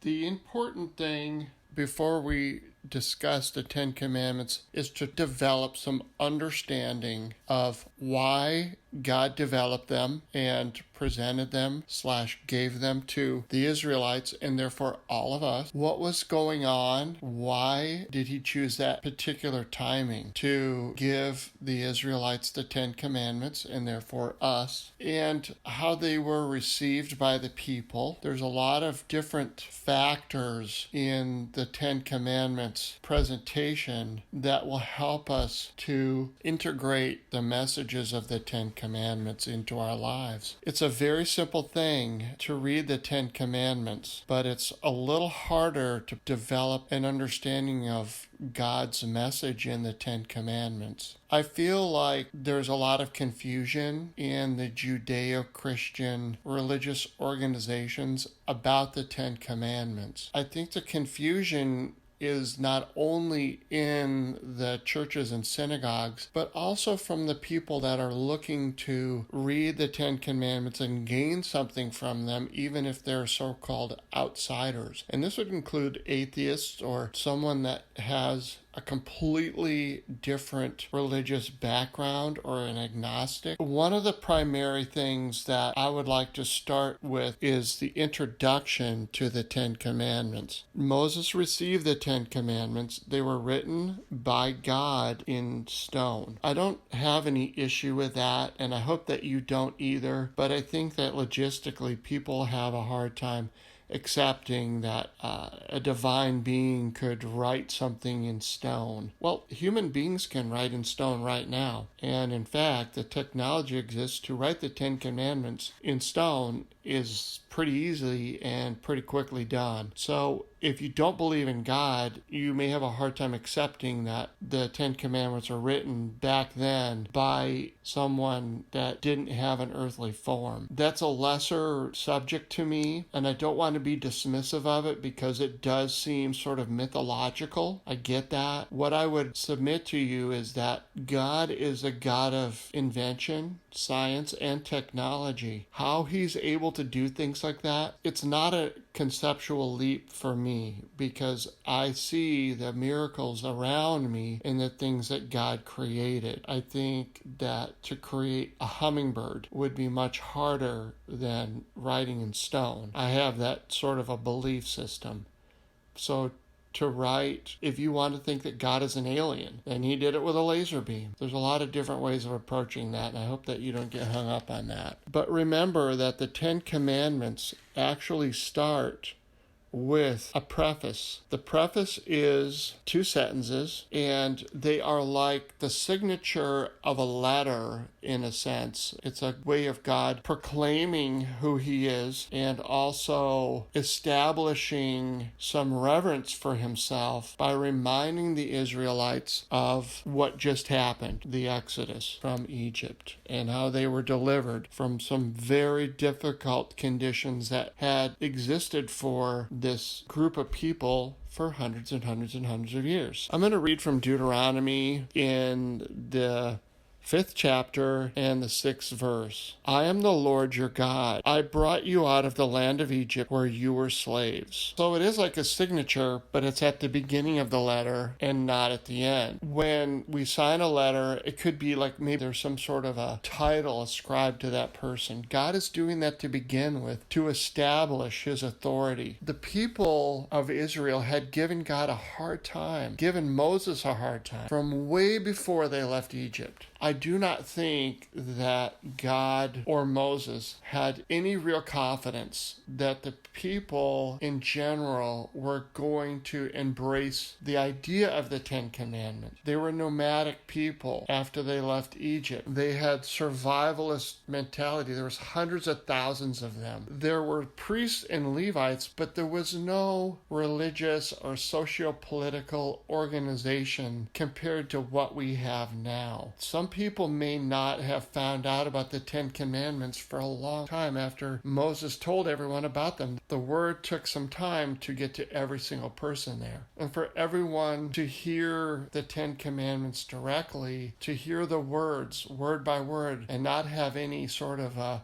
The important thing before we discuss the Ten Commandments is to develop some understanding of why God developed them and presented them / gave them to the Israelites and therefore all of us. What was going on? Why did he choose that particular timing to give the Israelites the Ten Commandments and therefore us? And how they were received by the people. There's a lot of different factors in the Ten Commandments presentation that will help us to integrate the messages of the Ten Commandments into our lives. It's a very simple thing to read the Ten Commandments, but it's a little harder to develop an understanding of God's message in the Ten Commandments. I feel like there's a lot of confusion in the Judeo-Christian religious organizations about the Ten Commandments. I think the confusion is not only in the churches and synagogues, but also from the people that are looking to read the Ten Commandments and gain something from them, even if they're so-called outsiders. And this would include atheists or someone that has a completely different religious background or an agnostic. One of the primary things that I would like to start with is the introduction to the Ten Commandments. Moses received the Ten Commandments. They were written by God in stone. I don't have any issue with that, and I hope that you don't either, but I think that logistically people have a hard time accepting that a divine being could write something in stone. Well, human beings can write in stone right now. And in fact, the technology exists to write the Ten Commandments in stone is pretty easily and pretty quickly done. So if you don't believe in God, you may have a hard time accepting that the Ten Commandments are written back then by someone that didn't have an earthly form. That's a lesser subject to me, and I don't want to be dismissive of it because it does seem sort of mythological. I get that. What I would submit to you is that God is a God of invention, science, and technology. How he's able to do things like that, it's not a conceptual leap for me because I see the miracles around me in the things that God created. I think that to create a hummingbird would be much harder than writing in stone. I have that sort of a belief system. So to write, if you want to think that God is an alien, then he did it with a laser beam. There's a lot of different ways of approaching that, and I hope that you don't get hung up on that. But remember that the Ten Commandments actually start with a preface. The preface is 2 sentences, and they are like the signature of a letter in a sense. It's a way of God proclaiming who he is and also establishing some reverence for himself by reminding the Israelites of what just happened, the Exodus from Egypt, and how they were delivered from some very difficult conditions that had existed for this group of people for hundreds and hundreds and hundreds of years. I'm going to read from Deuteronomy in the 5th chapter and the 6th verse. I am the Lord your God. I brought you out of the land of Egypt where you were slaves. So it is like a signature, but it's at the beginning of the letter and not at the end. When we sign a letter, it could be like maybe there's some sort of a title ascribed to that person. God is doing that to begin with, to establish his authority. The people of Israel had given God a hard time, given Moses a hard time from way before they left Egypt. I do not think that God or Moses had any real confidence that the people in general were going to embrace the idea of the Ten Commandments. They were nomadic people after they left Egypt. They had survivalist mentality. There was hundreds of thousands of them. There were priests and Levites, but there was no religious or socio-political organization compared to what we have now. Some people may not have found out about the Ten Commandments for a long time after Moses told everyone about them. The word took some time to get to every single person there. And for everyone to hear the Ten Commandments directly, to hear the words word by word and not have any sort of a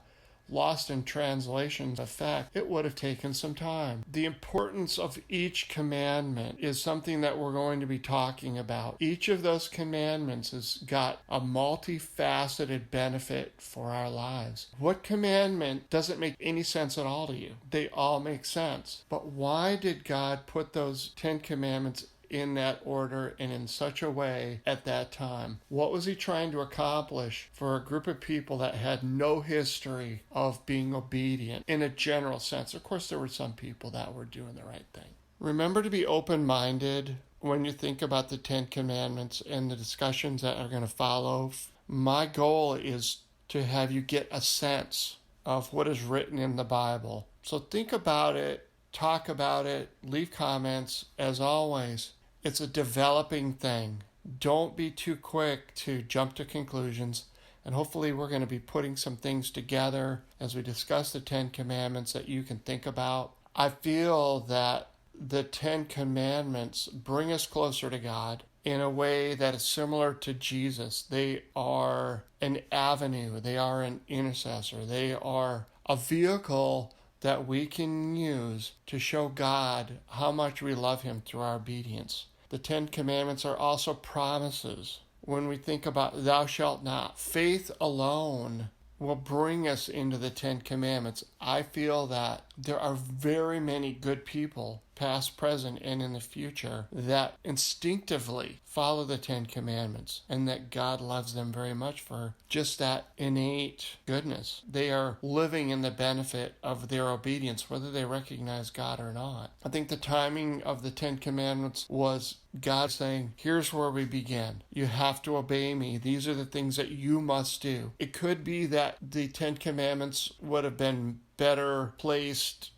lost in translation effect, it would have taken some time. The importance of each commandment is something that we're going to be talking about. Each of those commandments has got a multifaceted benefit for our lives. What commandment doesn't make any sense at all to you? They all make sense. But why did God put those 10 commandments in that order and in such a way at that time? What was he trying to accomplish for a group of people that had no history of being obedient in a general sense? Of course, there were some people that were doing the right thing. Remember to be open-minded when you think about the 10 Commandments and the discussions that are going to follow. My goal is to have you get a sense of what is written in the Bible. So think about it, talk about it, leave comments. As always, it's a developing thing. Don't be too quick to jump to conclusions. And hopefully we're going to be putting some things together as we discuss the 10 Commandments that you can think about. I feel that the 10 Commandments bring us closer to God in a way that is similar to Jesus. They are an avenue. They are an intercessor. They are a vehicle that we can use to show God how much we love him through our obedience. The 10 Commandments are also promises. When we think about thou shalt not, faith alone will bring us into the 10 Commandments. I feel that there are very many good people, past, present, and in the future, that instinctively follow the 10 Commandments, and that God loves them very much for just that innate goodness. They are living in the benefit of their obedience, whether they recognize God or not. I think the timing of the 10 Commandments was God saying, here's where we begin. You have to obey me. These are the things that you must do. It could be that the 10 Commandments would have been better placed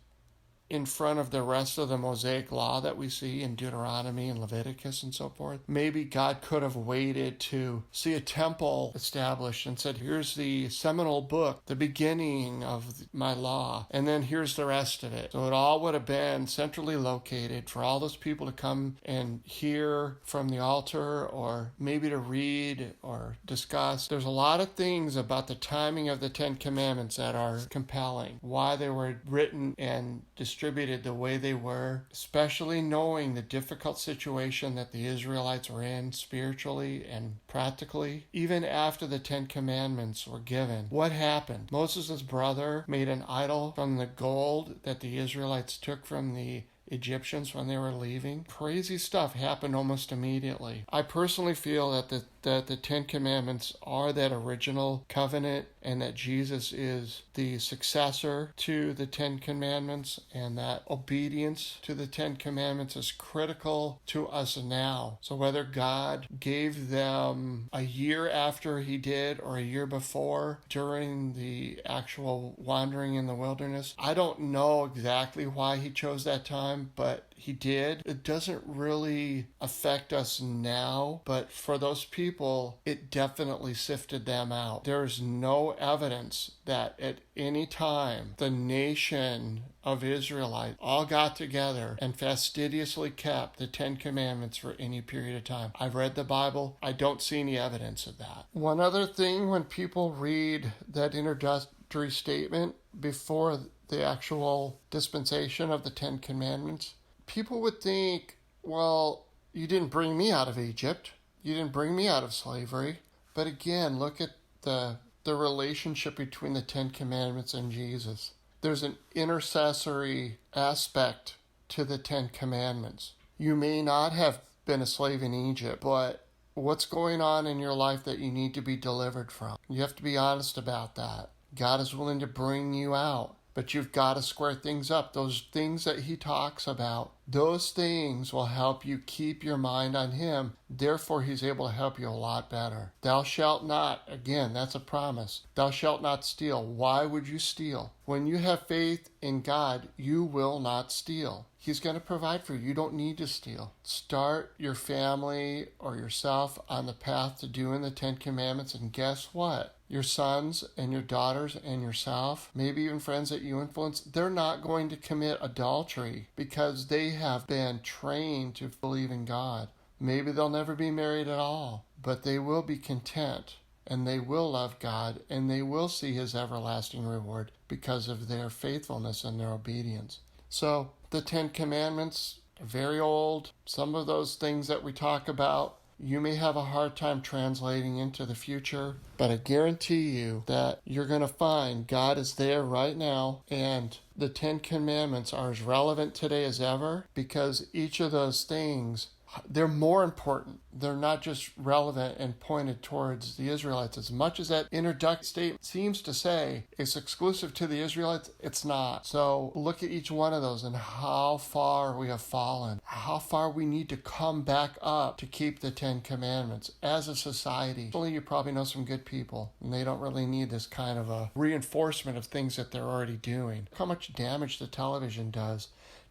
in front of the rest of the Mosaic law that we see in Deuteronomy and Leviticus and so forth. Maybe God could have waited to see a temple established and said, here's the seminal book, the beginning of my law, and then here's the rest of it. So it all would have been centrally located for all those people to come and hear from the altar, or maybe to read or discuss. There's a lot of things about the timing of the 10 Commandments that are compelling, why they were written and distributed the way they were, especially knowing the difficult situation that the Israelites were in spiritually and practically. Even after the 10 Commandments were given, what happened? Moses' brother made an idol from the gold that the Israelites took from the Egyptians when they were leaving. Crazy stuff happened almost immediately. I personally feel that the 10 Commandments are that original covenant, and that Jesus is the successor to the 10 Commandments, and that obedience to the 10 Commandments is critical to us now. So whether God gave them a year after he did or a year before during the actual wandering in the wilderness, I don't know exactly why he chose that time, but he did. It doesn't really affect us now, but for those people, it definitely sifted them out. There's no evidence that at any time the nation of Israelites all got together and fastidiously kept the 10 Commandments for any period of time. I've read the Bible. I don't see any evidence of that. One other thing, when people read that introductory statement before the actual dispensation of the 10 Commandments, people would think, well, you didn't bring me out of Egypt. You didn't bring me out of slavery. But again, look at the relationship between the 10 Commandments and Jesus. There's an intercessory aspect to the 10 Commandments. You may not have been a slave in Egypt, but what's going on in your life that you need to be delivered from? You have to be honest about that. God is willing to bring you out, but you've got to square things up. Those things that he talks about, those things will help you keep your mind on him. Therefore, he's able to help you a lot better. Thou shalt not, again, that's a promise. Thou shalt not steal. Why would you steal? When you have faith in God, you will not steal. He's going to provide for you. You don't need to steal. Start your family or yourself on the path to doing the 10 Commandments, and guess what? Your sons and your daughters and yourself, maybe even friends that you influence, they're not going to commit adultery because they have been trained to believe in God. Maybe they'll never be married at all, but they will be content and they will love God, and they will see his everlasting reward because of their faithfulness and their obedience. So the Ten Commandments are very old. Some of those things that we talk about, you may have a hard time translating into the future, but I guarantee you that you're going to find God is there right now, and the Ten Commandments are as relevant today as ever, because each of those things, they're more important. They're not just relevant and pointed towards the Israelites. As much as that introductory statement seems to say it's exclusive to the Israelites, it's not. So look at each one of those and how far we have fallen, how far we need to come back up to keep the Ten Commandments as a society. Only you probably know some good people, and they don't really need this kind of a reinforcement of things that they're already doing. How much damage the television does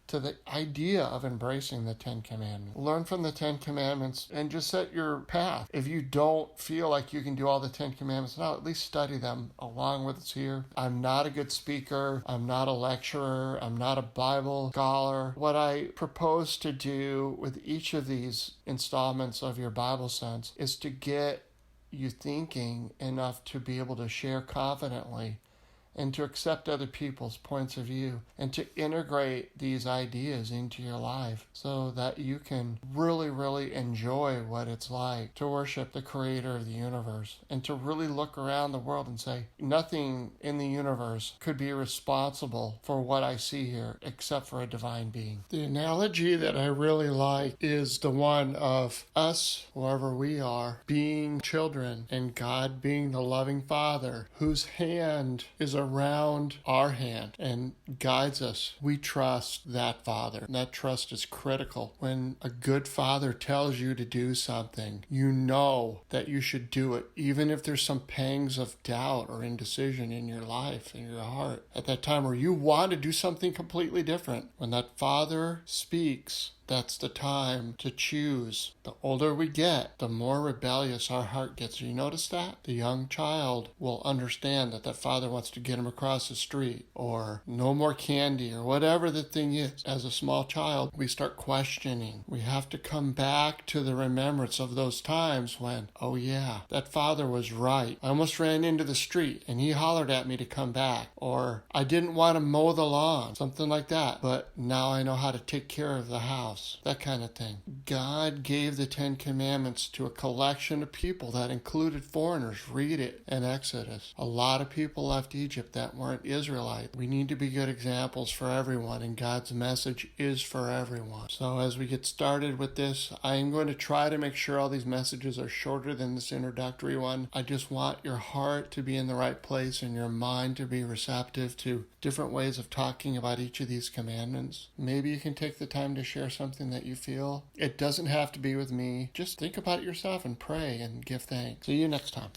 to the idea of embracing the Ten Commandments. Learn from the Ten Commandments and just set your path. If you don't feel like you can do all the Ten Commandments now, at least study them along with us here. I'm not a good speaker. I'm not a lecturer. I'm not a Bible scholar. What I propose to do with each of these installments of your Bible Sense is to get you thinking enough to be able to share confidently and to accept other people's points of view, and to integrate these ideas into your life so that you can really, really enjoy what it's like to worship the creator of the universe, and to really look around the world and say, nothing in the universe could be responsible for what I see here except for a divine being. The analogy that I really like is the one of us, whoever we are, being children, and God being the loving Father whose hand is around our hand and guides us. We trust that Father. And that trust is critical. When a good father tells you to do something, you know that you should do it, even if there's some pangs of doubt or indecision in your life, in your heart, at that time where you want to do something completely different. When that Father speaks, that's the time to choose. The older we get, the more rebellious our heart gets. You notice that? The young child will understand that that father wants to get him across the street, or no more candy, or whatever the thing is. As a small child, we start questioning. We have to come back to the remembrance of those times when, oh yeah, that father was right. I almost ran into the street and he hollered at me to come back. Or I didn't want to mow the lawn, something like that. But now I know how to take care of the house. That kind of thing. God gave the Ten Commandments to a collection of people that included foreigners. Read it in Exodus. A lot of people left Egypt that weren't Israelites. We need to be good examples for everyone, and God's message is for everyone. So as we get started with this, I am going to try to make sure all these messages are shorter than this introductory one. I just want your heart to be in the right place and your mind to be receptive to different ways of talking about each of these commandments. Maybe you can take the time to share something that you feel. It doesn't have to be with me. Just think about it yourself and pray and give thanks. See you next time.